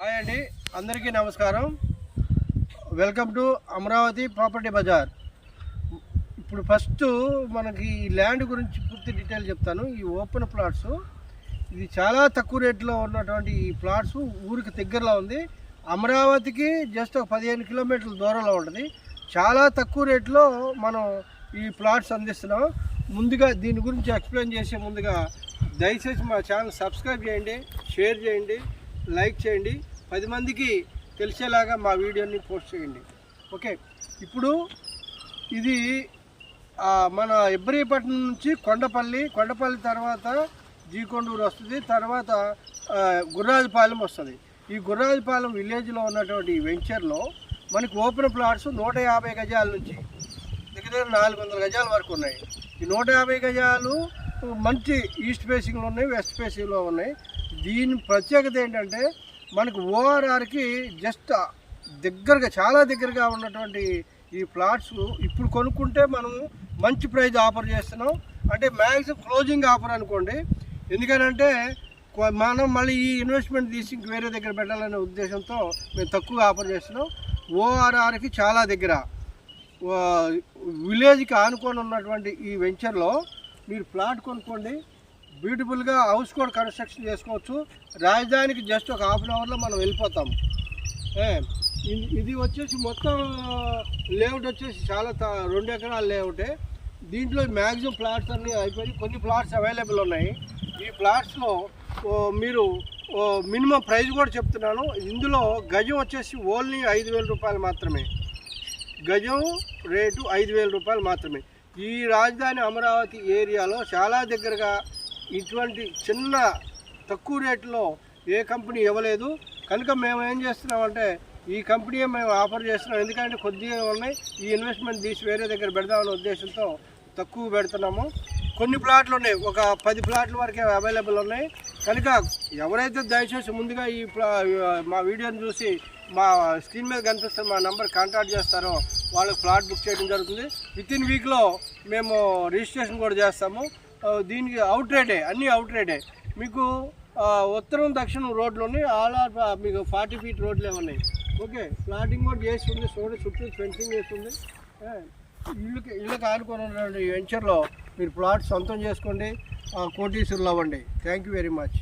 Hi అండి, అందరికీ నమస్కారం. Welcome to Amaravati property bazaar. ఇప్పుడు ఫస్ట్ మనకి ఈ ల్యాండ్ గురించి పూర్తి డీటెయిల్ చెప్తాను. ఈ ఓపెన్ ప్లాట్స్, ఇది చాలా తక్కువ రేట్లో ఉన్నటువంటి ఈ ప్లాట్స్ ఊరికి దగ్గరలో ఉంది. అమరావతికి జస్ట్ ఒక 15 కిలోమీటర్ల దూరంలో ఉంటుంది. చాలా తక్కువ రేట్లో మనం ఈ ప్లాట్స్ అందిస్తున్నాం. ముందుగా దీని గురించి ఎక్స్ప్లెయిన్ చేసే ముందుగా దయచేసి మా ఛానల్ సబ్స్క్రైబ్ చేయండి, షేర్ చేయండి, లైక్ చేయండి, 10 మందికి తెలిసేలాగా మా వీడియోని పోస్ట్ చేయండి. ఓకే, ఇప్పుడు ఇది మన ఇబ్రహీపట్నం నుంచి కొండపల్లి తర్వాత జీకొండూరు వస్తుంది, తర్వాత గుర్రాజపాలెం వస్తుంది. ఈ గుర్రాజపాలెం విలేజ్లో ఉన్నటువంటి వెంచర్లో మనకి ఓపెన్ ప్లాట్స్ 150 గజాల నుంచి దగ్గర 400 గజాల వరకు ఉన్నాయి. ఈ 150 గజాలు మంచి ఈస్ట్ ఫేసింగ్లో ఉన్నాయి, వెస్ట్ ఫేసింగ్లో ఉన్నాయి. దీని ప్రత్యేకత ఏంటంటే మనకు ఓఆర్ఆర్కి జస్ట్ దగ్గరగా, చాలా దగ్గరగా ఉన్నటువంటి ఈ ప్లాట్స్ ఇప్పుడు కొనుక్కుంటే మనం మంచి ప్రైజ్ ఆఫర్ చేస్తున్నాం. అంటే మ్యాక్సిమం క్లోజింగ్ ఆఫర్ అనుకోండి. ఎందుకనంటే మనం మళ్ళీ ఈ ఇన్వెస్ట్మెంట్ తీసి ఇంక వేరే దగ్గర పెట్టాలనే ఉద్దేశంతో మేము తక్కువ ఆఫర్ చేస్తున్నాం. ఓఆర్ఆర్కి చాలా దగ్గర విలేజ్కి ఆనుకొని ఉన్నటువంటి ఈ వెంచర్లో మీరు ప్లాట్ కొనుక్కోండి. బ్యూటిఫుల్గా హౌస్ కూడా కన్స్ట్రక్షన్ చేసుకోవచ్చు. రాజధానికి జస్ట్ ఒక హాఫ్ అన్ అవర్లో మనం వెళ్ళిపోతాం. ఇది వచ్చేసి మొత్తం లేఅవుట్ వచ్చేసి చాలా 2 ఎకరాల లేఅవుటే. దీంట్లో మ్యాక్సిమం ప్లాట్స్ అన్నీ అయిపోయి కొన్ని ప్లాట్స్ అవైలబుల్ ఉన్నాయి. ఈ ప్లాట్స్లో మీరు మినిమం ప్రైస్ కూడా చెప్తున్నాను. ఇందులో గజం వచ్చేసి ఓన్లీ 5,000 రూపాయలు మాత్రమే. గజం రేటు 5,000 రూపాయలు మాత్రమే. ఈ రాజధాని అమరావతి ఏరియాలో చాలా దగ్గరగా ఇటువంటి చిన్న తక్కువ రేట్లో ఏ కంపెనీ ఇవ్వలేదు. కనుక మేము ఏం చేస్తున్నామంటే ఈ కంపెనీయే మేము ఆఫర్ చేస్తున్నాం. ఎందుకంటే కొద్దిగా ఉన్నాయి, ఈ ఇన్వెస్ట్మెంట్ తీసి వేరే దగ్గర పెడదామనే ఉద్దేశంతో తక్కువ పెడుతున్నాము. కొన్ని ప్లాట్లు ఉన్నాయి, ఒక 10 ప్లాట్ల వరకే అవైలబుల్ ఉన్నాయి. కనుక ఎవరైతే దయచేసి ముందుగా మా వీడియోని చూసి మా స్క్రీన్ మీద కనిపిస్తున్న మా నెంబర్ కాంటాక్ట్ చేస్తారో వాళ్ళకి ప్లాట్ బుక్ చేయడం జరుగుతుంది. వితిన్ వీక్లో మేము రిజిస్ట్రేషన్ కూడా చేస్తాము. దీనికి అవుట్ రేటే, అన్నీ అవుట్ రేటే. మీకు ఉత్తరం దక్షిణం రోడ్లోని మీకు 40 ఫీట్ రోడ్లే ఉన్నాయి. ఓకే, ప్లాటింగ్ కూడా చేసి ఉంది, చుట్టూ ఫెన్సింగ్ చేస్తుంది. ఇళ్ళకి ఆనుకొని ఉన్నటువంటి వెంచర్లో మీరు ప్లాట్ సొంతం చేసుకోండి, కోటీశ్వరులు అవ్వండి. Thank you very much.